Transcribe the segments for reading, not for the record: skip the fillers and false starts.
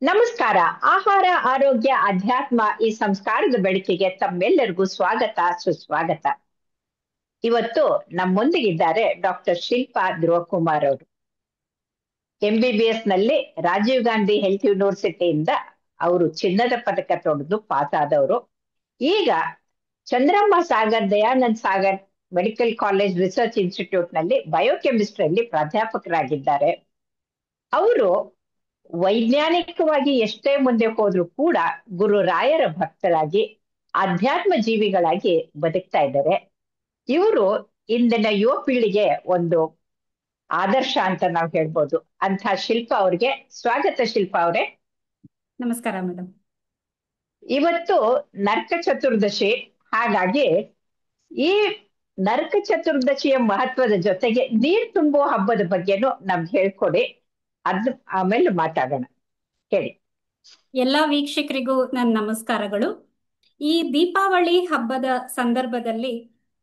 ನಮಸ್ಕಾರ. ಆಹಾರ, ಆರೋಗ್ಯ, ಅಧ್ಯಾತ್ಮ ಈ ಸಂಸ್ಕಾರದ ಬೆಳಕಿಗೆ ತಮ್ಮೆಲ್ಲರಿಗೂ ಸ್ವಾಗತ, ಸುಸ್ವಾಗತ. ಇವತ್ತು ನಮ್ಮೊಂದಿಗಿದ್ದಾರೆ ಡಾಕ್ಟರ್ ಶಿಲ್ಪಾ ಧ್ರುವಕುಮಾರ್ ಅವರು. MBBS ನಲ್ಲಿ ರಾಜೀವ್ ಗಾಂಧಿ ಹೆಲ್ತ್ ಯೂನಿವರ್ಸಿಟಿಯಿಂದ ಅವರು ಚಿನ್ನದ ಪದಕ ತೊಡೆದು ಪಾಸ್ ಆದವರು. ಈಗ Chandramma Sagar Dayanand Sagar medical college research institute ನಲ್ಲಿ ಬಯೋಕೆಮಿಸ್ಟ್ರಿಯಲ್ಲಿ ಪ್ರಾಧ್ಯಾಪಕರಾಗಿದ್ದಾರೆ. ಅವರು ವೈಜ್ಞಾನಿಕವಾಗಿ ಎಷ್ಟೇ ಮುಂದೆ ಹೋದ್ರೂ ಕೂಡ ಗುರು ರಾಯರ ಭಕ್ತರಾಗಿ ಅಧ್ಯಾತ್ಮ ಜೀವಿಗಳಾಗಿ ಬದುಕ್ತಾ ಇದ್ದಾರೆ. ಇವರು ಇಂದಿನ ಯುವ ಪೀಳಿಗೆ ಒಂದು ಆದರ್ಶ ಅಂತ ನಾವು ಹೇಳ್ಬೋದು. ಅಂತ ಶಿಲ್ಪಾ ಅವ್ರಿಗೆ ಸ್ವಾಗತ. ಶಿಲ್ಪಾ ಅವರೇ, ನಮಸ್ಕಾರ ಮೇಡಮ್. ಇವತ್ತು ನರಕ ಚತುರ್ದಶಿ. ಹಾಗಾಗಿ ಈ ನರಕ ಚತುರ್ದಶಿಯ ಮಹತ್ವದ ಜೊತೆಗೆ ನೀರ್ ತುಂಬುವ ಹಬ್ಬದ ಬಗ್ಗೆನೂ ನಮ್ಗೆ ಹೇಳ್ಕೊಡಿ, ಅದ್ ಆಮೇಲೆ ಮಾತಾಡೋಣ. ಹೇಳಿ. ಎಲ್ಲಾ ವೀಕ್ಷಕರಿಗೂ ನನ್ನ ನಮಸ್ಕಾರಗಳು. ಈ ದೀಪಾವಳಿ ಹಬ್ಬದ ಸಂದರ್ಭದಲ್ಲಿ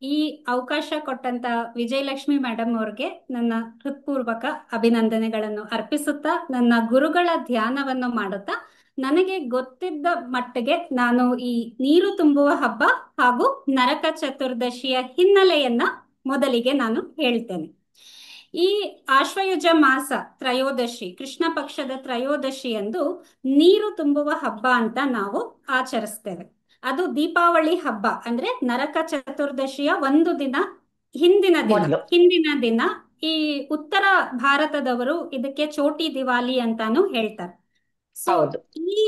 ಈ ಅವಕಾಶ ಕೊಟ್ಟಂತ ವಿಜಯಲಕ್ಷ್ಮಿ ಮೇಡಮ್ ಅವ್ರಿಗೆ ನನ್ನ ಹೃತ್ಪೂರ್ವಕ ಅಭಿನಂದನೆಗಳನ್ನು ಅರ್ಪಿಸುತ್ತಾ, ನನ್ನ ಗುರುಗಳ ಧ್ಯಾನವನ್ನು ಮಾಡುತ್ತಾ, ನನಗೆ ಗೊತ್ತಿದ್ದ ಮಟ್ಟಿಗೆ ನಾನು ಈ ನೀರು ತುಂಬುವ ಹಬ್ಬ ಹಾಗೂ ನರಕ ಚತುರ್ದಶಿಯ ಹಿನ್ನೆಲೆಯನ್ನ ಮೊದಲಿಗೆ ನಾನು ಹೇಳ್ತೇನೆ. ಈ ಆಶ್ವಯುಜ ಮಾಸ ತ್ರಯೋದಶಿ, ಕೃಷ್ಣ ಪಕ್ಷದ ತ್ರಯೋದಶಿಯಂದು ನೀರು ತುಂಬುವ ಹಬ್ಬ ಅಂತ ನಾವು ಆಚರಿಸ್ತೇವೆ. ಅದು ದೀಪಾವಳಿ ಹಬ್ಬ ಅಂದ್ರೆ ನರಕ ಚತುರ್ದಶಿಯ ಒಂದು ದಿನ ಹಿಂದಿನ ದಿನ ಈ ಉತ್ತರ ಭಾರತದವರು ಇದಕ್ಕೆ ಚೋಟಿ ದಿವಾಲಿ ಅಂತಾನು ಹೇಳ್ತಾರೆ. ಸೊ ಈ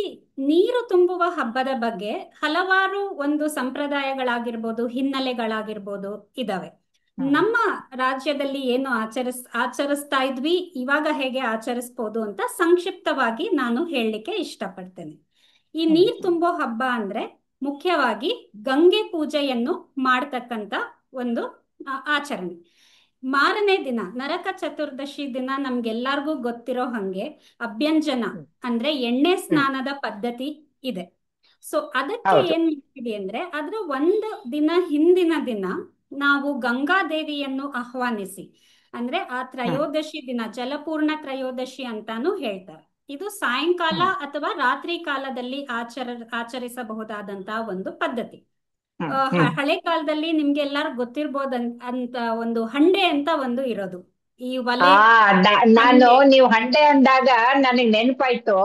ನೀರು ತುಂಬುವ ಹಬ್ಬದ ಬಗ್ಗೆ ಹಲವಾರು ಒಂದು ಸಂಪ್ರದಾಯಗಳಾಗಿರ್ಬೋದು, ಹಿನ್ನೆಲೆಗಳಾಗಿರ್ಬೋದು ಇದಾವೆ. ನಮ್ಮ ರಾಜ್ಯದಲ್ಲಿ ಏನು ಆಚರಿಸ್ತಾ ಇದ್ವಿ, ಇವಾಗ ಹೇಗೆ ಆಚರಿಸ್ಬೋದು ಅಂತ ಸಂಕ್ಷಿಪ್ತವಾಗಿ ನಾನು ಹೇಳಲಿಕ್ಕೆ ಇಷ್ಟಪಡ್ತೇನೆ. ಈ ನೀರ್ ತುಂಬೋ ಹಬ್ಬ ಅಂದ್ರೆ ಮುಖ್ಯವಾಗಿ ಗಂಗೆ ಪೂಜೆಯನ್ನು ಮಾಡ್ತಕ್ಕಂತ ಒಂದು ಆಚರಣೆ. ಮಾರನೇ ದಿನ ನರಕ ಚತುರ್ದಶಿ ದಿನ ನಮ್ಗೆಲ್ಲಾರ್ಗೂ ಗೊತ್ತಿರೋ ಹಂಗೆ ಅಭ್ಯಂಜನ ಅಂದ್ರೆ ಎಣ್ಣೆ ಸ್ನಾನದ ಪದ್ಧತಿ ಇದೆ. ಸೊ ಅದಕ್ಕೆ ಏನ್ ಮಾಡ್ತೀವಿ ಅಂದ್ರೆ ಅದ್ರ ಒಂದು ದಿನ ಹಿಂದಿನ ದಿನ ನಾವು ಗಂಗಾದೇವಿಯನ್ನು ಆಹ್ವಾನಿಸಿ, ಅಂದ್ರೆ ಆ ತ್ರಯೋದಶಿ ದಿನ ಜಲಪೂರ್ಣ ತ್ರಯೋದಶಿ ಅಂತಾನು ಹೇಳ್ತಾರೆ. ಇದು ಸಾಯಂಕಾಲ ಅಥವಾ ರಾತ್ರಿ ಕಾಲದಲ್ಲಿ ಆಚರಿಸಬಹುದಾದಂತಹ ಒಂದು ಪದ್ಧತಿ. ಹಳೆ ಕಾಲದಲ್ಲಿ ನಿಮ್ಗೆ ಎಲ್ಲಾರು ಗೊತ್ತಿರ್ಬೋದ ಅಂತ ಒಂದು ಹಂಡೆ ಅಂತ ಒಂದು ಇರೋದು, ಈ ಒಲೆ. ನೀವು ಹಂಡೆ ಅಂದಾಗ ನನಗ್ ನೆನಪಾಯ್ತು.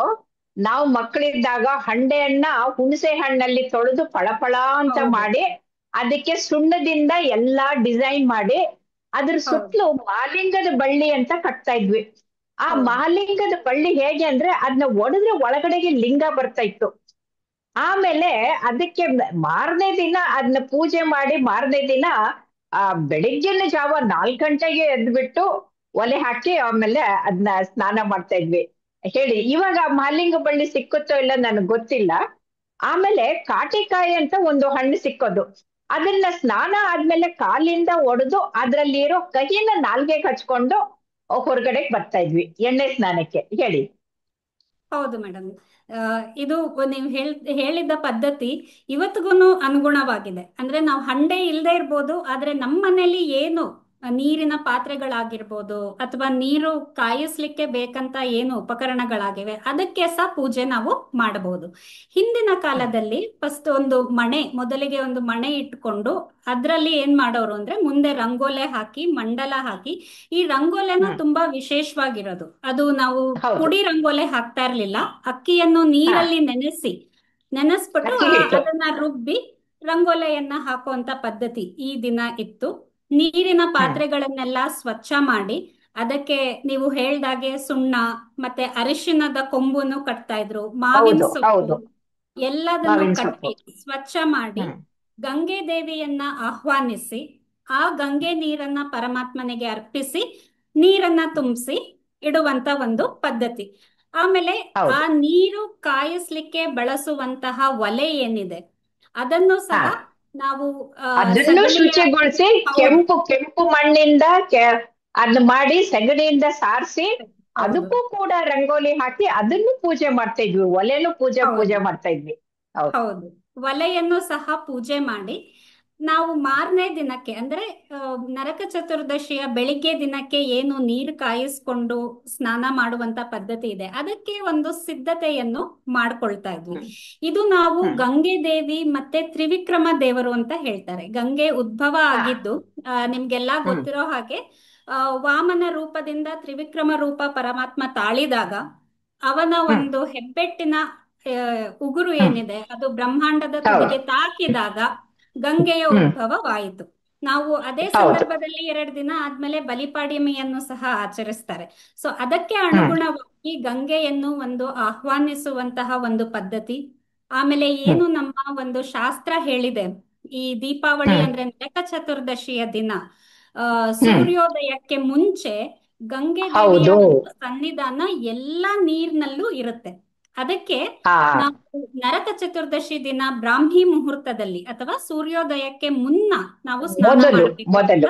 ನಾವು ಮಕ್ಕಳಿದ್ದಾಗ ಹಂಡೆಯನ್ನ ಹುಣಸೆ ಹಣ್ಣಲ್ಲಿ ತೊಳೆದು ಫಳಫಳ ಅಂತ ಮಾಡಿ ಅದಕ್ಕೆ ಸುಣ್ಣದಿಂದ ಎಲ್ಲಾ ಡಿಸೈನ್ ಮಾಡಿ ಅದ್ರ ಸುತ್ತಲೂ ಮಹಾಲಿಂಗದ ಬಳ್ಳಿ ಅಂತ ಕಟ್ತಾ ಇದ್ವಿ. ಆ ಮಹಾಲಿಂಗದ ಬಳ್ಳಿ ಹೇಗೆ ಅಂದ್ರೆ ಅದನ್ನ ಒಡೆದ್ರೆ ಒಳಗಡೆಗೆ ಲಿಂಗ ಬರ್ತಾ ಇತ್ತು. ಆಮೇಲೆ ಅದಕ್ಕೆ ಮಾರನೇ ದಿನ ಅದನ್ನ ಪೂಜೆ ಮಾಡಿ ಮಾರನೇ ದಿನ ಬೆಳಿಗ್ಗಿನ ಜಾವ 4 ಗಂಟೆಗೆ ಎದ್ಬಿಟ್ಟು ಒಲೆ ಹಾಕಿ ಆಮೇಲೆ ಅದನ್ನ ಸ್ನಾನ ಮಾಡ್ತಾ ಇದ್ವಿ. ಹೇಳಿ, ಇವಾಗ ಮಹಾಲಿಂಗ ಬಳ್ಳಿ ಸಿಕ್ಕುತ್ತೋ ಇಲ್ಲ ನನಗ್ ಗೊತ್ತಿಲ್ಲ. ಆಮೇಲೆ ಕಾಟಿಕಾಯಿ ಅಂತ ಒಂದು ಹಣ್ಣು ಸಿಕ್ಕೋದು, ಅದನ್ನ ಸ್ನಾನ ಆದ್ಮೇಲೆ ಕಾಲಿಂದ ಒಡೆದು ಅದ್ರಲ್ಲಿರೋ ಕಹಿನ ನಾಲ್ಗೆಗೆ ಹಚ್ಕೊಂಡು ಹೊರಗಡೆ ಬರ್ತಾ ಇದ್ವಿ ಎಣ್ಣೆ ಸ್ನಾನಕ್ಕೆ. ಹೇಳಿ. ಹೌದು ಮೇಡಮ್, ಇದು ನೀವು ಹೇಳಿದ್ದ ಪದ್ಧತಿ ಇವತ್ತಿಗೂ ಅನುಗುಣವಾಗಿದೆ. ಅಂದ್ರೆ ನಾವು ಹಂಡೆ ಇಲ್ಲದೆ ಇರ್ಬೋದು, ಆದ್ರೆ ನಮ್ಮ ಮನೇಲಿ ಏನು ನೀರಿನ ಪಾತ್ರೆಗಳಾಗಿರ್ಬೋದು ಅಥವಾ ನೀರು ಕಾಯಿಸ್ಲಿಕ್ಕೆ ಬೇಕಂತ ಏನು ಉಪಕರಣಗಳಾಗಿವೆ ಅದಕ್ಕೆ ಸಹ ಪೂಜೆ ನಾವು ಮಾಡಬಹುದು. ಹಿಂದಿನ ಕಾಲದಲ್ಲಿ ಫಸ್ಟ್ ಮೊದಲಿಗೆ ಒಂದು ಮಣೆ ಇಟ್ಕೊಂಡು ಅದ್ರಲ್ಲಿ ಏನ್ ಮಾಡೋರು ಅಂದ್ರೆ ಮುಂದೆ ರಂಗೋಲೆ ಹಾಕಿ ಮಂಡಲ ಹಾಕಿ, ಈ ರಂಗೋಲೆನೂ ತುಂಬಾ ವಿಶೇಷವಾಗಿರೋದು. ಅದು ನಾವು ಪುಡಿ ರಂಗೋಲೆ ಹಾಕ್ತಾ ಇರ್ಲಿಲ್ಲ, ಅಕ್ಕಿಯನ್ನು ನೀರಲ್ಲಿ ನೆನೆಸ್ಬಿಟ್ಟು ಅದನ್ನ ರುಬ್ಬಿ ರಂಗೋಲೆಯನ್ನ ಹಾಕುವಂತ ಪದ್ಧತಿ ಈ ದಿನ ಇತ್ತು. ನೀರಿನ ಪಾತ್ರೆಗಳನ್ನೆಲ್ಲ ಸ್ವಚ್ಛ ಮಾಡಿ ಅದಕ್ಕೆ ನೀವು ಹೇಳ್ದಾಗೆ ಸುಣ್ಣ ಮತ್ತೆ ಅರಿಶಿಣದ ಕೊಂಬುನು ಕಟ್ತಾ ಇದ್ರು, ಮಾವಿನ ಸೊಪ್ಪು ಎಲ್ಲದನ್ನು ಕಟ್ಟಿ ಸ್ವಚ್ಛ ಮಾಡಿ ಗಂಗೆ ದೇವಿಯನ್ನ ಆಹ್ವಾನಿಸಿ ಆ ಗಂಗೆ ನೀರನ್ನ ಪರಮಾತ್ಮನಿಗೆ ಅರ್ಪಿಸಿ ನೀರನ್ನ ತುಂಬಿಸಿ ಇಡುವಂತ ಒಂದು ಪದ್ಧತಿ. ಆಮೇಲೆ ಆ ನೀರು ಕಾಯಿಸ್ಲಿಕ್ಕೆ ಬಳಸುವಂತಹ ಒಲೆ ಏನಿದೆ ಅದನ್ನು ಸಹ ನಾವು ಅದನ್ನು ಶುಚಿಗೊಳಿಸಿ ಕೆಂಪು ಮಣ್ಣಿಂದ ಅದನ್ನ ಮಾಡಿ ಸಗಣಿಯಿಂದ ಸಾರಿಸಿ ಅದಕ್ಕೂ ಕೂಡ ರಂಗೋಲಿ ಹಾಕಿ ಅದನ್ನು ಪೂಜೆ ಮಾಡ್ತಾ ಇದ್ವಿ. ಒಲೆನೂ ಪೂಜೆ ಮಾಡ್ತಾ ಇದ್ವಿ. ಹೌದು, ಒಲೆಯನ್ನು ಸಹ ಪೂಜೆ ಮಾಡಿ ನಾವು ಮಾರನೇ ದಿನಕ್ಕೆ ಅಂದ್ರೆ ನರಕ ಚತುರ್ದಶಿಯ ಬೆಳಿಗ್ಗೆ ದಿನಕ್ಕೆ ಏನು ನೀರು ಕಾಯಿಸ್ಕೊಂಡು ಸ್ನಾನ ಮಾಡುವಂತ ಪದ್ಧತಿ ಇದೆ, ಅದಕ್ಕೆ ಒಂದು ಸಿದ್ಧತೆಯನ್ನು ಮಾಡ್ಕೊಳ್ತಾ ಇದ್ವಿ. ಹ್ಮ್ ಇದು ನಾವು ಹ್ಮ್ ಗಂಗೆ ದೇವಿ ಮತ್ತೆ ತ್ರಿವಿಕ್ರಮ ದೇವರು ಅಂತ ಹೇಳ್ತಾರೆ. ಗಂಗೆ ಉದ್ಭವ ಹಾ ಆಗಿದ್ದು ನಿಮ್ಗೆಲ್ಲಾ ಹ್ಮ್ ಗೊತ್ತಿರೋ ಹಾಗೆ ವಾಮನ ರೂಪದಿಂದ ತ್ರಿವಿಕ್ರಮ ರೂಪ ಪರಮಾತ್ಮ ತಾಳಿದಾಗ ಅವನ ಹ್ಮ್ ಒಂದು ಹೆಬ್ಬೆಟ್ಟಿನ ಉಗುರು ಹ್ಮ್ ಏನಿದೆ ಅದು ಬ್ರಹ್ಮಾಂಡದ ಹೌದು. ತುದಿಗೆ ತಾಕಿದಾಗ ಗಂಗೆಯ ಹ್ಮ್ ಉದ್ಭವವಾಯಿತು. ನಾವು ಅದೇ ಹೌದು. ಸಂದರ್ಭದಲ್ಲಿ 2 ದಿನ ಆದ್ಮೇಲೆ ಬಲಿಪಾಡ್ಯಮಿಯನ್ನು ಸಹ ಆಚರಿಸ್ತಾರೆ. ಸೊ ಅದಕ್ಕೆ ಹ್ಮ್ ಅನುಗುಣವಾಗಿ ಗಂಗೆಯನ್ನು ಒಂದು ಆಹ್ವಾನಿಸುವಂತಹ ಒಂದು ಪದ್ಧತಿ. ಆಮೇಲೆ ಹ್ಮ್ ಏನು ನಮ್ಮ ಒಂದು ಶಾಸ್ತ್ರ ಹೇಳಿದೆ, ಈ ದೀಪಾವಳಿ ಹ್ಮ್ ಅಂದ್ರೆ ನರಕ ಚತುರ್ದಶಿಯ ದಿನ ಹ್ಮ್ ಸೂರ್ಯೋದಯಕ್ಕೆ ಮುಂಚೆ ಗಂಗೆ ದೇವಿಯ ಹೌದು. ಒಂದು ಸನ್ನಿಧಾನ ಎಲ್ಲಾ ನೀರಿನಲ್ಲೂ ಇರುತ್ತೆ. ಅದಕ್ಕೆ ಹಾ ನಾವು ನರಕ ಚತುರ್ದಶಿ ದಿನ ಬ್ರಾಹ್ಮಿ ಮುಹೂರ್ತದಲ್ಲಿ ಅಥವಾ ಸೂರ್ಯೋದಯಕ್ಕೆ ಮುನ್ನ ನಾವು ಸ್ನಾನ ಮೊದಲು ಮಾಡಬೇಕು ಅಂತ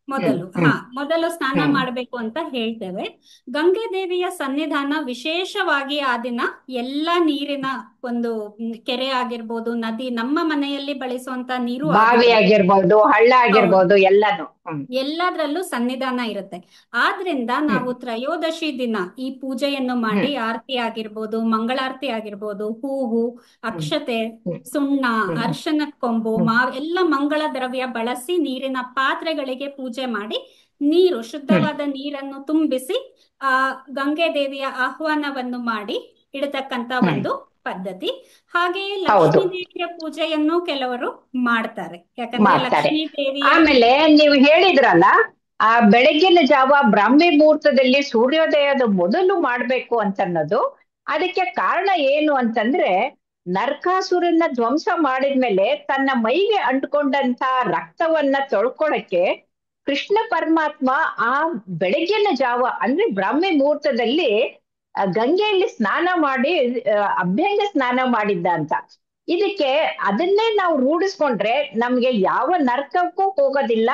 ಮೊದಲು. ಹ್ಮ್ ಹ್ಮ್ ಮೊದಲು ಸ್ನಾನ ಹ್ಮ್ ಮಾಡಬೇಕು ಅಂತ ಹೇಳ್ತೇವೆ. ಗಂಗೆ ದೇವಿಯ ಸನ್ನಿಧಾನ ವಿಶೇಷವಾಗಿ ಆ ದಿನ ಎಲ್ಲ ನೀರಿನ ಒಂದು ಕೆರೆ ಆಗಿರ್ಬೋದು, ನದಿ, ನಮ್ಮ ಮನೆಯಲ್ಲಿ ಬಳಸುವಂತ ನೀರು ಬಾವಿ ಆಗಿರ್ಬೋದು, ಆಗಿರ್ಬೋದು, ಹಳ್ಳ ಹೌದು, ಆಗಿರ್ಬೋದು, ಎಲ್ಲಾನು. ಹ್ಮ್ ಎಲ್ಲದರಲ್ಲೂ ಸನ್ನಿಧಾನ ಇರುತ್ತೆ. ಆದ್ರಿಂದ ಹ್ಮ್ ನಾವು ತ್ರಯೋದಶಿ ದಿನ ಈ ಪೂಜೆಯನ್ನು ಹ್ಮ್ ಮಾಡಿ ಆರತಿ ಆಗಿರ್ಬೋದು, ಮಂಗಳಾರತಿ ಆಗಿರ್ಬೋದು, ಹೂವು, ಹ್ಮ್ ಅಕ್ಷತೆ, ಹ್ಮ್ ಸುಣ್ಣ, ಹ್ಮ್ ಅರ್ಶನದ ಕೊಂಬು, ಹ್ಮ್ ಮಾವ್ ಎಲ್ಲ ಮಂಗಳ ದ್ರವ್ಯ ಬಳಸಿ ನೀರಿನ ಪಾತ್ರೆಗಳಿಗೆ ಪೂಜೆ ಮಾಡಿ ನೀರು, ಹ್ಮ್ ಶುದ್ಧವಾದ ನೀರನ್ನು ತುಂಬಿಸಿ ಆ ಗಂಗೆ ದೇವಿಯ ಆಹ್ವಾನವನ್ನು ಮಾಡಿ ಇಡತಕ್ಕಂತ ಹ್ಮ್ ಒಂದು ಪದ್ಧತಿ. ಹಾಗೆಯೇ ಹೌದು, ಲಕ್ಷ್ಮೀ ದೇವಿಯ ಪೂಜೆಯನ್ನು ಕೆಲವರು ಮಾಡ್ತಾರೆ. ಯಾಕಂದ್ರೆ ಮಾಡ್ತಾರೆ. ಲಕ್ಷ್ಮೀ ದೇವಿಯ ಆಮೇಲೆ ನೀವು ಹೇಳಿದ್ರಲ್ಲ, ಆ ಬೆಳಗಿನ ಜಾವ ಬ್ರಾಹ್ಮಿ ಮುಹೂರ್ತದಲ್ಲಿ ಸೂರ್ಯೋದಯದ ಮೊದಲು ಮಾಡ್ಬೇಕು ಅಂತನ್ನೋದು, ಅದಕ್ಕೆ ಕಾರಣ ಏನು ಅಂತಂದ್ರೆ, ನರಕಾಸುರನ್ನ ಧ್ವಂಸ ಮಾಡಿದ್ಮೇಲೆ ತನ್ನ ಮೈಗೆ ಅಂಟ್ಕೊಂಡಂತ ರಕ್ತವನ್ನ ತೊಳ್ಕೊಳಕ್ಕೆ ಕೃಷ್ಣ ಪರಮಾತ್ಮ ಆ ಬೆಳಗಿನ ಜಾವ ಅಂದ್ರೆ ಬ್ರಾಹ್ಮಿ ಮುಹೂರ್ತದಲ್ಲಿ ಗಂಗೆಯಲ್ಲಿ ಸ್ನಾನ ಮಾಡಿ ಅಭ್ಯಂಗ ಸ್ನಾನ ಮಾಡಿದ್ದ ಅಂತ. ಇದಕ್ಕೆ ಅದನ್ನೇ ನಾವು ರೂಢಿಸ್ಕೊಂಡ್ರೆ ನಮ್ಗೆ ಯಾವ ನರಕಕ್ಕೂ ಹೋಗೋದಿಲ್ಲ,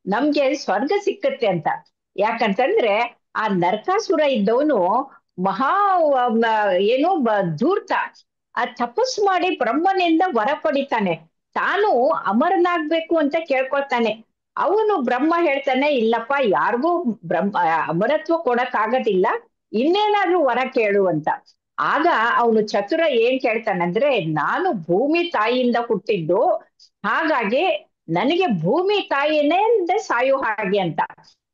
ನಮ್ಗೆ ಸ್ವರ್ಗ ಸಿಕ್ಕತ್ತೆ ಅಂತ. ಯಾಕಂತಂದ್ರೆ ಆ ನರಕಾಸುರ ಇದ್ದವನು ಮಹಾ ಏನು ಧೂರ್ತ. ಆ ತಪಸ್ ಮಾಡಿ ಬ್ರಹ್ಮನಿಂದ ವರ ಪಡಿತಾನೆ, ತಾನು ಅಮರನಾಗ್ಬೇಕು ಅಂತ ಕೇಳ್ಕೊಳ್ತಾನೆ. ಅವನು ಬ್ರಹ್ಮ ಹೇಳ್ತಾನೆ, ಇಲ್ಲಪ್ಪ, ಯಾರಿಗೂ ಬ್ರಹ್ಮ ಅಮರತ್ವ ಕೊಡಕ್ ಆಗೋದಿಲ್ಲ, ಇನ್ನೇನಾದ್ರೂ ವರ ಕೇಳು ಅಂತ. ಆಗ ಅವನು ಚತುರ ಏನ್ ಕೇಳ್ತಾನಂದ್ರೆ, ನಾನು ಭೂಮಿ ತಾಯಿಯಿಂದ ಹುಟ್ಟಿದ್ದು, ಹಾಗಾಗಿ ನನಗೆ ಭೂಮಿ ತಾಯಿನೇ ಸಾಯೋ ಹಾಗೆ ಅಂತ.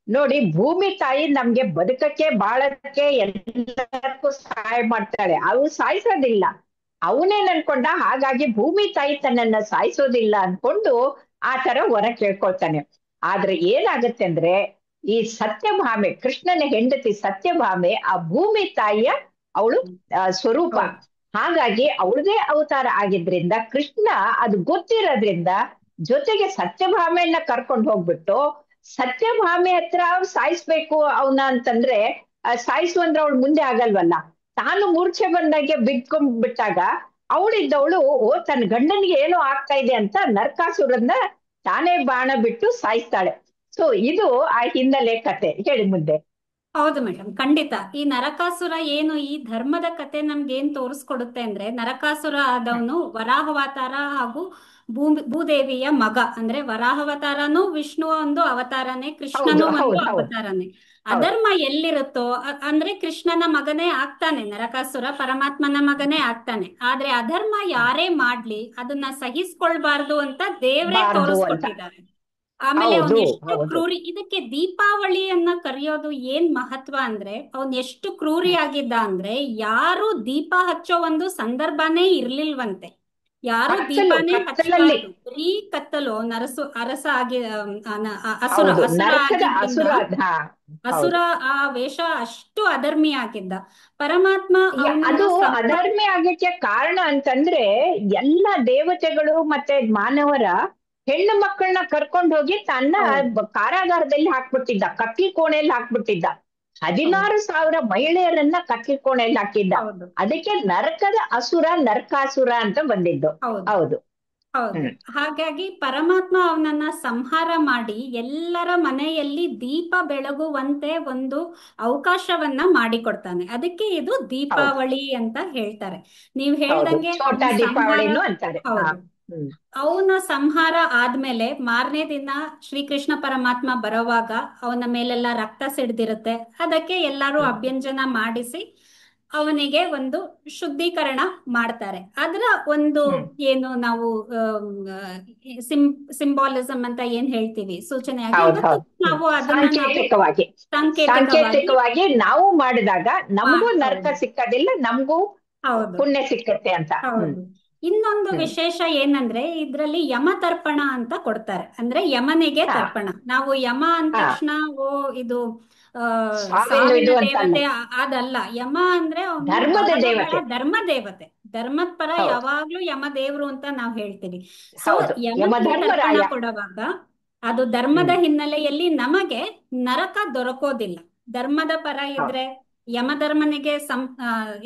ನೋಡಿ, ಭೂಮಿ ತಾಯಿ ನಮ್ಗೆ ಬದುಕಕ್ಕೆ ಬಾಳಕ್ಕೆ ಎಲ್ಲದಕ್ಕೂ ಸಹಾಯ ಮಾಡ್ತಾಳೆ, ಅವಳು ಸಾಯಿಸೋದಿಲ್ಲ. ಅವನೇನ್ ಅನ್ಕೊಂಡ, ಹಾಗಾಗಿ ಭೂಮಿ ತಾಯಿ ತನ್ನನ್ನ ಸಾಯಿಸೋದಿಲ್ಲ ಅನ್ಕೊಂಡು ಆ ತರ ವರ ಕೇಳ್ಕೊಳ್ತಾನೆ. ಆದ್ರೆ ಏನಾಗತ್ತೆ ಅಂದ್ರೆ, ಈ ಸತ್ಯಭಾಮೆ, ಕೃಷ್ಣನ ಹೆಂಡತಿ ಸತ್ಯಭಾಮೆ ಆ ಭೂಮಿ ತಾಯಿಯ ಅವಳು ಸ್ವರೂಪ. ಹೌದು. ಹಾಗಾಗಿ ಅವಳದೇ ಅವತಾರ ಆಗಿದ್ರಿಂದ ಕೃಷ್ಣ ಅದು ಗೊತ್ತಿರೋದ್ರಿಂದ ಜೊತೆಗೆ ಸತ್ಯಭಾಮೆಯನ್ನ ಕರ್ಕೊಂಡು ಹೋಗ್ಬಿಟ್ಟು, ಸತ್ಯಭಾಮೆ ಹತ್ರ ಸಾಯಿಸ್ಬೇಕು ಅವನ ಅಂತಂದ್ರೆ, ಸಾಯಿಸು ಅಂದ್ರೆ ಅವಳು ಮುಂದೆ ಆಗಲ್ವಲ್ಲ, ತಾನು ಮೂರ್ಛೆ ಬಂದಾಗೆ ಬಿಟ್ಕೊಂಡ್ಬಿಟ್ಟಾಗ ಅವಳಿದ್ದವಳು ತನ್ನ ಗಂಡನಿಗೆ ಏನೋ ಆಗ್ತಾ ಇದೆ ಅಂತ ನರಕಾಸುರನ್ನ ತಾನೇ ಬಾಣ ಬಿಟ್ಟು ಸಾಯಿಸ್ತಾಳೆ. ಸೊ ಇದು ಆ ಹಿನ್ನೆಲೆ ಕತೆ. ಹೇಳಿ ಮುಂದೆ. ಹೌದು ಮೇಡಮ್, ಖಂಡಿತ. ಈ ನರಕಾಸುರ ಏನು ಈ ಧರ್ಮದ ಕತೆ ನಮ್ಗೆ ಏನ್ ತೋರಿಸ್ಕೊಡುತ್ತೆ ಅಂದ್ರೆ, ನರಕಾಸುರ ಆದವನು ವರಾಹವತಾರ ಹಾಗೂ ಭೂದೇವಿಯ ಮಗ. ಅಂದ್ರೆ ವರಾಹವತಾರನು ವಿಷ್ಣು ಒಂದು ಅವತಾರನೇ, ಹೌದು ಕೃಷ್ಣನು ಒಂದು ಹೌದು ಹೌದು ಅವತಾರನೇ. ಹೌದು. ಅಧರ್ಮ ಎಲ್ಲಿರುತ್ತೋ ಅಂದ್ರೆ ಕೃಷ್ಣನ ಮಗನೇ ಆಗ್ತಾನೆ ನರಕಾಸುರ, ಪರಮಾತ್ಮನ ಮಗನೇ ಆಗ್ತಾನೆ. ಆದ್ರೆ ಅಧರ್ಮ ಯಾರೇ ಮಾಡ್ಲಿ ಅದನ್ನ ಸಹಿಸ್ಕೊಳ್ಬಾರ್ದು ಅಂತ ದೇವ್ರೇ ಬಾರ್ದು ಅಂತ. ತೋರಿಸ್ಕೊಟ್ಟಿದ್ದಾರೆ. ಆಮೇಲೆ ಅವನ್ ಹೌದು ಎಷ್ಟು ಹೌದು. ಕ್ರೂರಿ, ಇದಕ್ಕೆ ದೀಪಾವಳಿಯನ್ನ ಕರೆಯೋದು ಏನ್ ಮಹತ್ವ ಅಂದ್ರೆ, ಅವನ್ ಎಷ್ಟು ಕ್ರೂರಿ ಆಗಿದ್ದ ಅಂದ್ರೆ, ಯಾರು ದೀಪ ಹಚ್ಚೋ ಒಂದು ಸಂದರ್ಭನೇ ಇರ್ಲಿಲ್ವಂತೆ. ಯಾರು ಕತ್ತಲು ದೀಪಾನೇ ಕತ್ತಲಲ್ಲಿ. ಹಚ್ಚಬಾರ್ದು, ಬರೀ ಕತ್ತಲು. ಅರಸ ಆಗಿ ಹೌದು, ಅಸುರ ನರಕದ ಆಗಿದ್ರಿಂದ, ಅಸುರ. ಹಾ ಅಸುರ ಹೌದು. ಆ ವೇಷ ಅಷ್ಟು ಅಧರ್ಮಿ ಆಗಿದ್ದ. ಪರಮಾತ್ಮ ಅವನನ್ನ ಅದು ಅಧರ್ಮಿ ಆಗಕ್ಕೆ ಕಾರಣ ಅಂತಂದ್ರೆ, ಎಲ್ಲ ದೇವತೆಗಳು ಮತ್ತೆ ಮಾನವರ ಹೆಣ್ಣು ಮಕ್ಕಳನ್ನ ಕರ್ಕೊಂಡು ಹೋಗಿ ತನ್ನ ಹೌದು ಕಾರಾಗಾರದಲ್ಲಿ ಹಾಕ್ಬಿಟ್ಟಿದ್ದ, ಕತ್ಲಿ ಕೋಣೆಯಲ್ಲಿ ಹಾಕ್ಬಿಟ್ಟಿದ್ದ. ಹೌದು 16,000 ಮಹಿಳೆಯರನ್ನ ಕತ್ಲಿ ಕೋಣೆಯಲ್ಲಿ ಹಾಕಿದ್ದ. ಹೌದು ಅದಕ್ಕೆ ನರಕದ ಅಸುರ, ನರಕಾಸುರ ಅಂತ ಬಂದಿದ್ದು. ಹೌದು ಹೌದು. ಹೌದು. ಹ್ಮ್ ಹಾಗಾಗಿ ಪರಮಾತ್ಮ ಅವನನ್ನ ಸಂಹಾರ ಮಾಡಿ ಎಲ್ಲರ ಮನೆಯಲ್ಲಿ ದೀಪ ಬೆಳಗುವಂತೆ ಒಂದು ಅವಕಾಶವನ್ನ ಮಾಡಿಕೊಡ್ತಾನೆ. ಅದಕ್ಕೆ ಇದು ಹೌದು ದೀಪಾವಳಿ ಅಂತ ಹೇಳ್ತಾರೆ. ನೀವ್ ಹೌದು. ಹೇಳ್ದಂಗೆ ಛೋಟಾ ಅವನ ಸಂಹಾರ, ದೀಪಾವಳಿನೂ ಅಂತಾರೆ. ಹಾ. ಹೌದು, ಹ್ಮ್ ಅವನ ಸಂಹಾರ ಆದ್ಮೇಲೆ ಮಾರನೇ ದಿನ ಶ್ರೀಕೃಷ್ಣ ಪರಮಾತ್ಮ ಬರೋವಾಗ ಅವನ ಮೇಲೆಲ್ಲ ರಕ್ತ ಸಿಡ್ದಿರುತ್ತೆ. ಅದಕ್ಕೆ ಎಲ್ಲರೂ ಹ್ಮ್ ಅಭ್ಯಂಜನ ಮಾಡಿಸಿ ಅವನಿಗೆ ಒಂದು ಶುದ್ಧೀಕರಣ ಮಾಡ್ತಾರೆ. ಅದರ ಒಂದು ಹ್ಮ್ ಏನು ನಾವು ಸಿಂಬಾಲಿಸಮ್ ಅಂತ ಏನ್ ಹೇಳ್ತೀವಿ, ಸೂಚನೆಯಾಗಿ ಹೌದ್ ಇವತ್ತು ಹೌದ್ ನಾವು ಅದನ್ನ ನಾವು ಸಾಂಕೇತಿಕವಾಗಿ ಸಾಂಕೇತಿಕವಾಗಿ. ಸಾಂಕೇತಿಕವಾಗಿ ನಾವು ಮಾಡಿದಾಗ ನಮಗೂ ನರಕ ಹೌದು ಸಿಕ್ಕದಿಲ್ಲ, ನಮಗೂ ಹೌದು ಪುಣ್ಯ ಸಿಕ್ಕತ್ತೆ ಅಂತ. ಹ್ಮ್ ಹೌದು. ಇನ್ನೊಂದು ಹ್ಮ್ ವಿಶೇಷ ಏನಂದ್ರೆ ಇದ್ರಲ್ಲಿ ಯಮ ತರ್ಪಣ ಅಂತ ಕೊಡ್ತಾರೆ. ಅಂದ್ರೆ ಯಮನಿಗೆ ಹಾ ತರ್ಪಣ. ನಾವು ಯಮ ಅಂದ ಹಾ ತಕ್ಷಣ ಓ ಇದು ಆ ಸಾವಿನ ಸಾವಿನ ಇದು ಅಂತ ಅಲ್ಲ, ದೇವತೆ ಅದಲ್ಲ. ಯಮ ಅಂದ್ರೆ ಅವನು ಧರ್ಮದ ದಾನವರ ದೇವತೆ. ಧರ್ಮ ದೇವತೆ. ಧರ್ಮದ ಪರ ಹೌದು ಯಾವಾಗ್ಲೂ ಯಮ ದೇವ್ರು ಅಂತ ನಾವು ಹೇಳ್ತೀವಿ. ಸೊ ಹೌದು, ಯಮನಿಗೆ ತರ್ಪಣ ಯಮಧರ್ಮರಾಯ. ಕೊಡುವಾಗ ಅದು ಧರ್ಮದ ಹ್ಮ್ ಹಿನ್ನೆಲೆಯಲ್ಲಿ ನಮಗೆ ನರಕ ದೊರಕೋದಿಲ್ಲ. ಧರ್ಮದ ಪರ ಹೌದು ಇದ್ರೆ ಯಮಧರ್ಮನಿಗೆ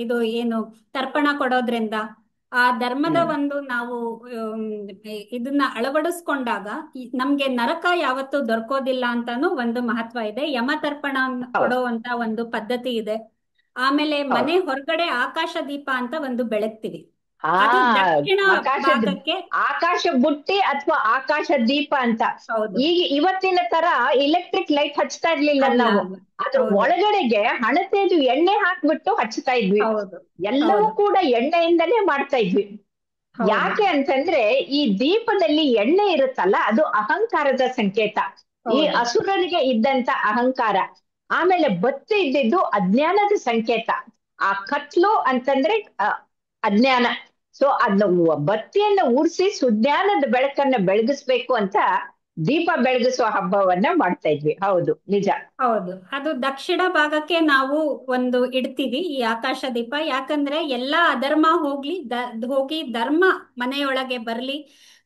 ಇದು ಏನು ತರ್ಪಣ ಕೊಡೋದ್ರಿಂದ ಆ ಧರ್ಮದ ಹ್ಮ್ ಒಂದು ನಾವು ಆಮ್, ಇದನ್ನ ಅಳವಡಿಸ್ಕೊಂಡಾಗ ನಮ್ಗೆ ನರಕ ಯಾವತ್ತೂ ದೊರಕೋದಿಲ್ಲ ಅಂತಾನು ಒಂದು ಮಹತ್ವ ಇದೆ. ಯಮ ತರ್ಪಣ ಹೌದು ಕೊಡುವಂತ ಒಂದು ಪದ್ಧತಿ ಇದೆ. ಆಮೇಲೆ ಹೌದು. ಮನೆ ಹೊರಗಡೆ ಆಕಾಶ ದೀಪ ಅಂತ ಒಂದು ಬೆಳಗ್ತೀವಿ. ಹಾ, ಅದು ದಕ್ಷಿಣ ಆಕಾಶದ ಭಾಗಕ್ಕೆ. ಆಕಾಶ ಬುಟ್ಟಿ ಅಥವಾ ಆಕಾಶ ದೀಪ ಅಂತ. ಹೌದು. ಈಗ ಇವತ್ತಿನ ತರ ಇಲೆಕ್ಟ್ರಿಕ್ ಲೈಟ್ ಹಚ್ತಾ ಇರ್ಲಿಲ್ಲ ಅಲ್ಲ ನಾವು. ಅಲ್ಲ. ಅದ್ರ ಹೌದು ಒಳಗಡೆಗೆ ಹಣತೆದು ಎಣ್ಣೆ ಹಾಕ್ಬಿಟ್ಟು ಹಚ್ತಾ ಇದ್ವಿ. ಹೌದು ಎಲ್ಲವೂ ಹೌದು ಕೂಡ ಎಣ್ಣೆಯಿಂದಲೇ ಮಾಡ್ತಾ ಇದ್ವಿ. ಹೌದು ಯಾಕೆ ಅಂತಂದ್ರೆ ಈ ದೀಪದಲ್ಲಿ ಎಣ್ಣೆ ಇರುತ್ತಲ್ಲ, ಅದು ಅಹಂಕಾರದ ಸಂಕೇತ. ಈ ಹೌದು ಅಸುರರಿಗೆ ಇದ್ದಂತ ಅಹಂಕಾರ. ಆಮೇಲೆ ಬತ್ತಿ ಇದ್ದಿದ್ದು ಅಜ್ಞಾನದ ಸಂಕೇತ. ಆ ಕತ್ಲು ಅಂತಂದ್ರೆ ಅಜ್ಞಾನ. ಸೊ ಅದನ್ನ ಬತ್ತಿಯನ್ನ ಉರ್ಸಿ ಸುಜ್ಞಾನದ ಬೆಳಕನ್ನ ಬೆಳಗಿಸ್ಬೇಕು ಅಂತ ದೀಪ ಬೆಳಗಿಸುವ ಹಬ್ಬವನ್ನ ಮಾಡ್ತಾ ಇದ್ವಿ. ಹೌದು, ನಿಜ. ಹೌದು. ಅದು ದಕ್ಷಿಣ ಭಾಗಕ್ಕೆ ನಾವು ಒಂದು ಇಡ್ತೀವಿ ಈ ಆಕಾಶ ದೀಪ. ಯಾಕಂದ್ರೆ ಎಲ್ಲಾ ಅಧರ್ಮ ಹೋಗಿ ಧರ್ಮ ಮನೆಯೊಳಗೆ ಬರ್ಲಿ.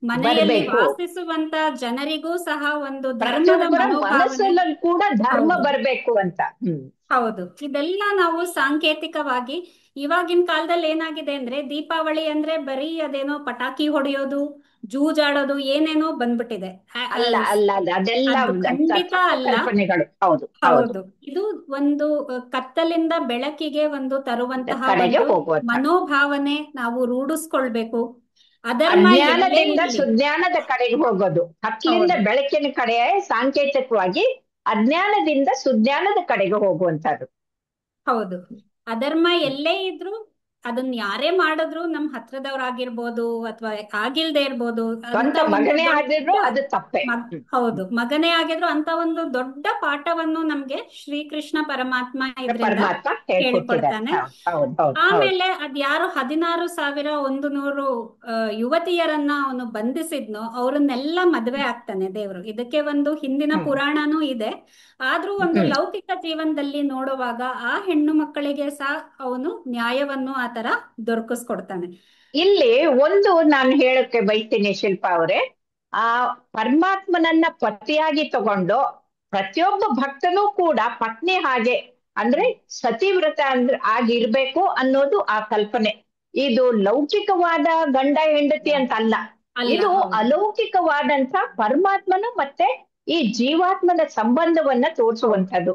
ಮನೆಯಲ್ಲಿ ಬರ್ಬೇಕು, ವಾಸಿಸುವಂತ ಜನರಿಗೂ ಸಹ ಒಂದು ಧರ್ಮದ ಪ್ರತಿಯೊಬ್ಬರ ಮನೋಭಾವನೆ. ಮನಸ್ಸಲ್ಲೂ ಕೂಡ ಧರ್ಮ ಹೌದು ಬರ್ಬೇಕು ಅಂತ. ಹ್ಮ್ ಹೌದು. ಇದೆಲ್ಲ ನಾವು ಸಾಂಕೇತಿಕವಾಗಿ ಇವಾಗಿನ ಕಾಲದಲ್ಲಿ ಏನಾಗಿದೆ ಅಂದ್ರೆ ದೀಪಾವಳಿ ಅಂದ್ರೆ ಬರೀ ಅದೇನೋ ಪಟಾಕಿ ಹೊಡೆಯೋದು, ಜೂಜಾಡೋದು ಏನೇನೋ ಬಂದ್ಬಿಟ್ಟಿದೆ. ಅಲ್ಲ ಅಲ್ಲ ಅಲ್ಲ, ಅದೆಲ್ಲ ಅದು ಖಂಡಿತ ತಪ್ಪು ಅಲ್ಲ. ಕಲ್ಪನೆಗಳು. ಹೌದು ಹೌದು, ಹೌದು. ಇದು ಒಂದು ಕತ್ತಲಿಂದ ಬೆಳಕಿಗೆ ಒಂದು ತರುವಂತಹ ಕಡೆಗೆ ಒಂದು ಹೋಗುವಂತ. ಮನೋಭಾವನೆ ನಾವು ರೂಢಿಸ್ಕೊಳ್ಬೇಕು. ಅಧರ್ಮ ಎಲ್ಲೇ ಅಜ್ಞಾನದಿಂದ ಇರ್ಲಿ. ಸುಜ್ಞಾನದ ಕಡೆಗೆ ಹೋಗೋದು, ಕತ್ಲಿಂದ ಹೌದು ಬೆಳಕಿನ ಕಡೆ ಸಾಂಕೇತಿಕವಾಗಿ ಅಜ್ಞಾನದಿಂದ ಸುಜ್ಞಾನದ ಕಡೆಗೆ ಹೋಗುವಂತದ್ದು. ಹೌದು. ಅಧರ್ಮ ಎಲ್ಲೇ ಇದ್ರು ಅದನ್ನ ಯಾರೇ ಮಾಡಿದ್ರು ನಮ್ ಹತ್ರದವ್ರಾಗಿರ್ಬೋದು ಅಥವಾ ಆಗಿಲ್ದೇ ಇರ್ಬೋದು ಅಂತ ಸ್ವಂತ ಒಂದು ಮಗನೇ ದೊಡ್ಡ ಆದಿದ್ರು ಅದು ತಪ್ಪೆ. ಹ್ಮ್ ಹೌದು, ಮಗನೇ ಆಗಿದ್ರು ಅಂತ ಒಂದು ದೊಡ್ಡ ಪಾಠವನ್ನು ನಮ್ಗೆ ಶ್ರೀಕೃಷ್ಣ ಪರಮಾತ್ಮ ಇದರಿಂದ ಪರಮಾತ್ಮ ಹೇಳ್ಕೊಟ್ಟಿದ್ದಾರೆ. ಹೇಳ್ಕೊಡ್ತಾನೆ. ಹೌದು ಹೌದು ಹೌದು ಹೌದು. ಆಮೇಲೆ ಅದ್ಯಾರು 16,100 ಯುವತಿಯರನ್ನ ಅವನು ಬಂಧಿಸಿದ್ನೋ ಅವ್ರನ್ನೆಲ್ಲ ಮದ್ವೆ ಆಗ್ತಾನೆ ದೇವ್ರು. ಇದಕ್ಕೆ ಒಂದು ಹಿಂದಿನ ಹ್ಮ್ ಪುರಾಣನೂ ಇದೆ. ಆದ್ರೂ ಒಂದು ಹ್ಮ್ ಲೌಕಿಕ ಜೀವನದಲ್ಲಿ ನೋಡುವಾಗ ಆ ಹೆಣ್ಣು ಮಕ್ಕಳಿಗೆ ಸಹ ಅವನು ನ್ಯಾಯವನ್ನು ಆತರ ದೊರಕಿಸ್ಕೊಡ್ತಾನೆ. ಇಲ್ಲಿ ಒಂದು ನಾನು ಹೇಳಕ್ಕೆ ಬಯಸ್ತೀನಿ ಶಿಲ್ಪಾ ಅವರೇ. ಆ ಪರಮಾತ್ಮನನ್ನ ಪತಿಯಾಗಿ ತಗೊಂಡು ಪ್ರತಿಯೊಬ್ಬ ಭಕ್ತನೂ ಕೂಡ ಪತ್ನಿ ಹಾಗೆ, ಅಂದ್ರೆ ಸತಿವ್ರತ ಅಂದ್ರೆ ಆಗಿರ್ಬೇಕು ಅನ್ನೋದು ಆ ಕಲ್ಪನೆ. ಇದು ಲೌಕಿಕವಾದ ಗಂಡ ಹೆಂಡತಿ ಅಂತ ಅಲ್ಲ, ಅಲ್ಲ. ಇದು ಹೌದು ಅಲೌಕಿಕವಾದಂತ ಪರಮಾತ್ಮನ ಮತ್ತೆ ಈ ಜೀವಾತ್ಮನ ಸಂಬಂಧವನ್ನ ತೋರಿಸುವಂಥದ್ದು.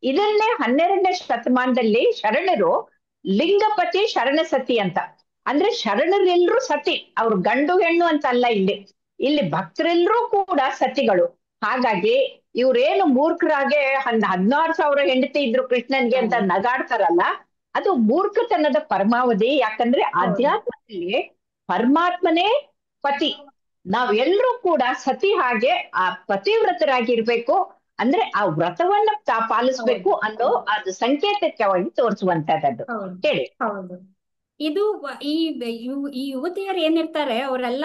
ಇದನ್ನೇ 12ನೇ ಶತಮಾನದಲ್ಲಿ ಶರಣರು ಲಿಂಗಪತಿ ಶರಣ ಸತಿ ಅಂತ. ಅಂದ್ರೆ ಶರಣರೆಲ್ಲರೂ ಸತಿ, ಅವ್ರು ಗಂಡು ಹೆಣ್ಣು ಅಂತ ಅಲ್ಲ. ಇಲ್ಲಿ ಇಲ್ಲಿ ಭಕ್ತರೆಲ್ಲರೂ ಕೂಡ ಸತಿಗಳು. ಹಾಗಾಗಿ ಇವ್ರೇನು ಮೂರ್ಖರಾಗೆ 16,000 ಹೆಂಡತಿ ಇದ್ರು ಕೃಷ್ಣನ್ಗೆ ಅಂತ ಹೌದು ನಗಾಡ್ತಾರಲ್ಲ, ಅದು ಮೂರ್ಖತನದ ಪರಮಾವಧಿ. ಯಾಕಂದ್ರೆ ಹೌದು ಆಧ್ಯಾತ್ಮದಲ್ಲಿ ಪರಮಾತ್ಮನೇ ಪತಿ. ನಾವೆಲ್ಲರೂ ಕೂಡ ಸತಿ ಹಾಗೆ ಆ ಪತಿವ್ರತರಾಗಿರ್ಬೇಕು. ಅಂದ್ರೆ ಆ ವ್ರತವನ್ನ ಪಾಲಿಸ್ಬೇಕು ಹೌದು ಅನ್ನೋ ಅದು ಸಂಕೇತಕವಾಗಿ ತೋರಿಸುವಂತಹದ್ದು. ಹೌದು ಹೇಳಿ. ಹೌದು. ಇದು ಈ ಯುವತಿಯರು ಏನಿರ್ತಾರೆ ಅವರೆಲ್ಲ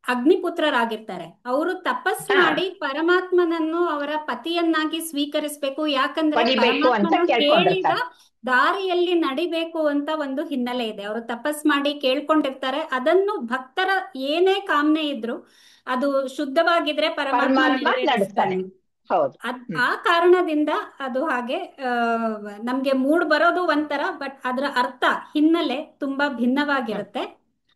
ಅಗ್ನಿಪುತ್ರರಾಗಿರ್ತಾರೆ. ಅವರು ತಪಸ್ ಹಾ, ಮಾಡಿ ಪರಮಾತ್ಮನನ್ನು ಅವರ ಪತಿಯನ್ನಾಗಿ ಸ್ವೀಕರಿಸ್ಬೇಕು. ಯಾಕಂದ್ರೆ ಪಡಿಬೇಕು ಅಂತ ಪರಮಾತ್ಮನ ಕೇಳಿದ ಕೇಳ್ಕೊಂಡಿರ್ತಾರೆ. ದಾರಿಯಲ್ಲಿ ನಡಿಬೇಕು ಅಂತ ಒಂದು ಹಿನ್ನೆಲೆ ಇದೆ. ಅವರು ತಪಸ್ ಮಾಡಿ ಕೇಳ್ಕೊಂಡಿರ್ತಾರೆ. ಅದನ್ನು ಭಕ್ತರ ಏನೇ ಕಾಮನೆ ಇದ್ರು ಅದು ಶುದ್ಧವಾಗಿದ್ರೆ ಪರಮಾತ್ಮ ಪರಮಾತ್ಮ ನಡೆಸ್ತಾನೆ. ನೆರವೇರಿಸ್ತಾನೆ. ಹೌದು. ಹ್ಮ್ ಆ ಕಾರಣದಿಂದ ಅದು ಹಾಗೆ ನಮ್ಗೆ ಮೂಡ್ ಬರೋದು ಒಂಥರ, ಬಟ್ ಅದರ ಅರ್ಥ ಹಿನ್ನೆಲೆ ತುಂಬಾ ಹ್ಮ್ ಭಿನ್ನವಾಗಿರುತ್ತೆ.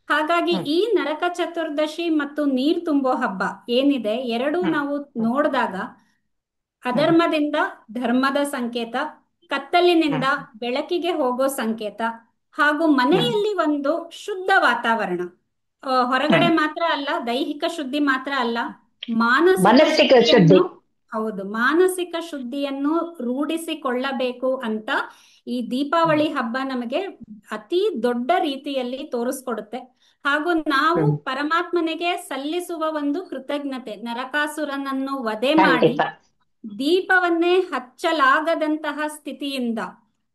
ಹಾಗಾಗಿ ಹ್ಮ್ ಈ ನರಕ ಚತುರ್ದಶಿ ಮತ್ತು ನೀರ್ ತುಂಬೋ ಹಬ್ಬ ಏನಿದೆ ಎರಡೂ ಹ್ಮ್ ನಾವು ಹ್ಮ್ ನೋಡಿದಾಗ ಹ್ಮ್ ಅಧರ್ಮದಿಂದ ಧರ್ಮದ ಸಂಕೇತ, ಕತ್ತಲಿನಿಂದ ಹ್ಮ್ ಬೆಳಕಿಗೆ ಹೋಗೋ ಸಂಕೇತ, ಹಾಗೂ ಹ್ಮ್ ಮನೆಯಲ್ಲಿ ಒಂದು ಶುದ್ಧ ವಾತಾವರಣ. ಹೊರಗಡೆ ಹ್ಮ್. ಮಾತ್ರ ಅಲ್ಲ, ದೈಹಿಕ ಶುದ್ಧಿ ಮಾತ್ರ ಅಲ್ಲ, ಮಾನಸಿಕ ಮನಸ್ಸಿಕ ಶುದ್ಧಿ. ಶುದ್ಧಿಯನ್ನು, ಹೌದು, ಮಾನಸಿಕ ಶುದ್ಧಿಯನ್ನು ರೂಢಿಸಿಕೊಳ್ಳಬೇಕು ಅಂತ ಈ ಹ್ಮ್. ದೀಪಾವಳಿ ಹಬ್ಬ ನಮಗೆ ಅತಿ ದೊಡ್ಡ ರೀತಿಯಲ್ಲಿ ತೋರಿಸ್ಕೊಡುತ್ತೆ. ಹಾಗೂ ನಾವು ಹ್ಮ್. ಪರಮಾತ್ಮನಿಗೆ ಸಲ್ಲಿಸುವ ಒಂದು ಕೃತಜ್ಞತೆ, ನರಕಾಸುರನನ್ನು ವಧೆ ಮಾಡಿ ಖಂಡಿತ. ದೀಪವನ್ನೇ ಹಚ್ಚಲಾಗದಂತಹ ಸ್ಥಿತಿಯಿಂದ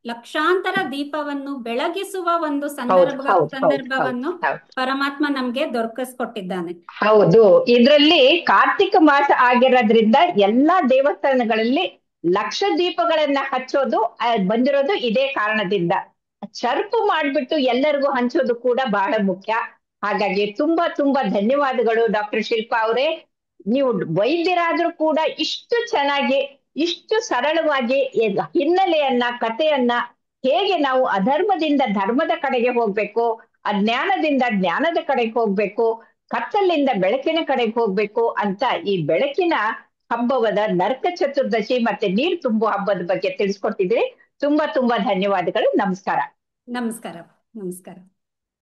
ಲಕ್ಷಾಂತರ ದೀಪವನ್ನು ಬೆಳಗಿಸುವ ಒಂದು ಹೌದು ಹೌದು ಹೌದು ಹೌದು ಸಂದರ್ಭವನ್ನು ಹೌದು ಪರಮಾತ್ಮ ನಮ್ಗೆ ದೊರಕಿಸ್ಕೊಟ್ಟಿದ್ದಾನೆ. ಹೌದು. ಇದ್ರಲ್ಲಿ ಕಾರ್ತಿಕ ಮಾಸ ಆಗಿರೋದ್ರಿಂದ ಎಲ್ಲಾ ದೇವಸ್ಥಾನಗಳಲ್ಲಿ ಲಕ್ಷ ದೀಪಗಳನ್ನ ಹಚ್ಚೋದು ಬಂದಿರೋದು ಇದೇ ಕಾರಣದಿಂದ. ಚರ್ಪು ಮಾಡ್ಬಿಟ್ಟು ಎಲ್ಲರಿಗೂ ಹಂಚೋದು ಕೂಡ ಬಹಳ ಮುಖ್ಯ. ಹಾಗಾಗಿ ತುಂಬಾ ತುಂಬಾ ಧನ್ಯವಾದಗಳು ಡಾಕ್ಟರ್ ಶಿಲ್ಪಾ ಅವರೇ. ನೀವು ವೈದ್ಯರಾದ್ರೂ ಕೂಡ ಇಷ್ಟು ಚೆನ್ನಾಗಿ, ಇಷ್ಟು ಸರಳವಾಗಿ ಹಿನ್ನೆಲೆಯನ್ನ, ಕಥೆಯನ್ನ, ಹೇಗೆ ನಾವು ಅಧರ್ಮದಿಂದ ಧರ್ಮದ ಕಡೆಗೆ ಹೋಗ್ಬೇಕು, ಅಜ್ಞಾನದಿಂದ ಜ್ಞಾನದ ಕಡೆಗೆ ಹೋಗ್ಬೇಕು, ಕತ್ತಲಿಂದ ಬೆಳಕಿನ ಕಡೆಗೆ ಹೋಗ್ಬೇಕು ಅಂತ ಈ ಬೆಳಕಿನ ಹಬ್ಬವಾದ ನರಕ ಚತುರ್ದಶಿ ಮತ್ತೆ ನೀರು ತುಂಬುವ ಹಬ್ಬದ ಬಗ್ಗೆ ತಿಳಿಸ್ಕೊಟ್ಟಿದ್ರಿ. ತುಂಬಾ ತುಂಬಾ ಧನ್ಯವಾದಗಳು. ನಮಸ್ಕಾರ. ನಮಸ್ಕಾರ. ನಮಸ್ಕಾರ.